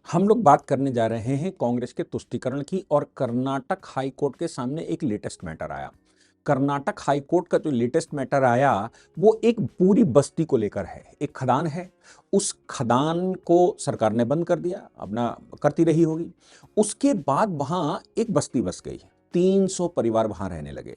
हम लोग बात करने जा रहे हैं कांग्रेस के तुष्टीकरण की और कर्नाटक हाई कोर्ट के सामने एक लेटेस्ट मैटर आया। कर्नाटक हाई कोर्ट का जो लेटेस्ट मैटर आया वो एक पूरी बस्ती को लेकर है। एक खदान है, उस खदान को सरकार ने बंद कर दिया, अपना करती रही होगी। उसके बाद वहां एक बस्ती बस गई, 300 परिवार वहां रहने लगे।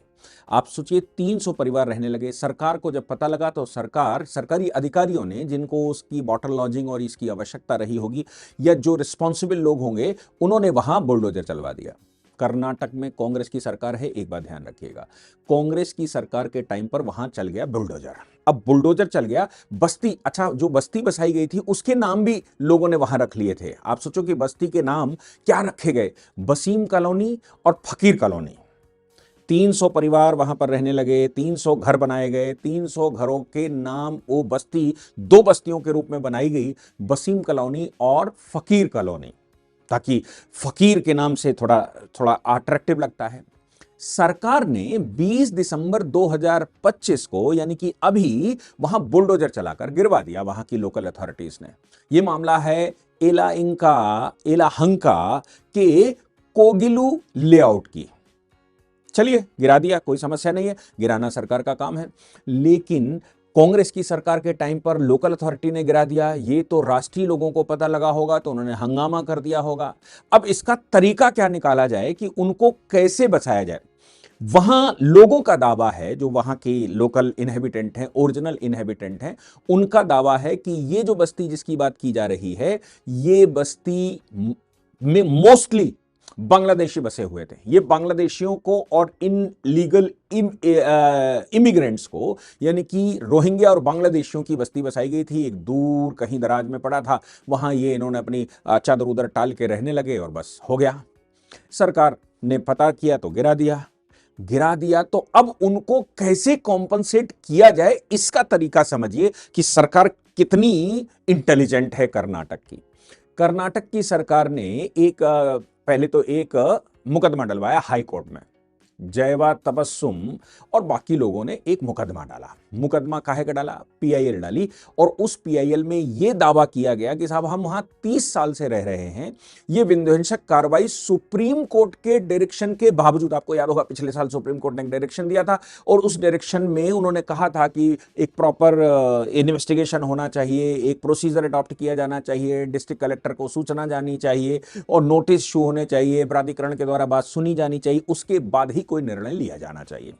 आप सोचिए, 300 परिवार रहने लगे। सरकार को जब पता लगा तो सरकारी अधिकारियों ने, जिनको उसकी वाटर लॉजिंग और इसकी आवश्यकता रही होगी या जो रिस्पॉन्सिबल लोग होंगे, उन्होंने वहां बुलडोजर चलवा दिया। कर्नाटक में कांग्रेस की सरकार है, एक बात ध्यान रखिएगा, कांग्रेस की सरकार के टाइम पर वहां चल गया बुलडोजर। अब बुलडोजर चल गया, बस्ती, अच्छा जो बस्ती बसाई गई थी उसके नाम भी लोगों ने वहां रख लिए थे। आप सोचो कि बस्ती के नाम क्या रखे गए, वसीम कॉलोनी और फकीर कॉलोनी। 300 परिवार वहां पर रहने लगे, 300 घर बनाए गए, 300 घरों के नाम वो बस्ती दो बस्तियों के रूप में बनाई गई, वसीम कॉलोनी और फकीर कॉलोनी, ताकि फकीर के नाम से थोड़ा थोड़ा अट्रैक्टिव लगता है। सरकार ने 20 दिसंबर 2025 को, यानी कि अभी, वहां बुलडोजर चलाकर गिरवा दिया वहां की लोकल अथॉरिटीज ने। यह मामला है एलाहंका के कोगिलू लेआउट की। चलिए, गिरा दिया, कोई समस्या नहीं है, गिराना सरकार का काम है। लेकिन कांग्रेस की सरकार के टाइम पर लोकल अथॉरिटी ने गिरा दिया, ये तो राष्ट्रीय लोगों को पता लगा होगा तो उन्होंने हंगामा कर दिया होगा। अब इसका तरीका क्या निकाला जाए कि उनको कैसे बचाया जाए। वहां लोगों का दावा है, जो वहां के लोकल इनहेबिटेंट हैं, ओरिजिनल इनहेबिटेंट हैं, उनका दावा है कि ये जो बस्ती जिसकी बात की जा रही है, ये बस्ती में मोस्टली बांग्लादेशी बसे हुए थे। ये बांग्लादेशियों को और इन लीगल इमिग्रेंट्स को, यानी कि रोहिंग्या और बांग्लादेशियों की बस्ती बसाई गई थी। एक दूर कहीं दराज में पड़ा था, वहां ये इन्होंने अपनी चादर उधर टाल के रहने लगे और बस हो गया। सरकार ने पता किया तो गिरा दिया तो अब उनको कैसे कॉम्पनसेट किया जाए, इसका तरीका समझिए कि सरकार कितनी इंटेलिजेंट है कर्नाटक की। कर्नाटक की सरकार ने पहले तो एक मुकदमा डलवाया हाई कोर्ट में। जयवा तबस्सुम और बाकी लोगों ने एक मुकदमा डाला। मुकदमा काहे का डाला? पीआईएल डाली। और उस पीआईएल में यह दावा किया गया कि साहब हम वहां 30 साल से रह रहे हैं, यह विध्वंसक कार्रवाई सुप्रीम कोर्ट के डायरेक्शन के बावजूद, आपको याद होगा पिछले साल सुप्रीम कोर्ट ने एक डायरेक्शन दिया था और उस डायरेक्शन में उन्होंने कहा था कि एक प्रॉपर इन्वेस्टिगेशन होना चाहिए, एक प्रोसीजर अडॉप्ट किया जाना चाहिए, डिस्ट्रिक्ट कलेक्टर को सूचना जानी चाहिए और नोटिस इशू होने चाहिए, प्राधिकरण के द्वारा बात सुनी जानी चाहिए, उसके बाद ही कोई निर्णय लिया जाना चाहिए।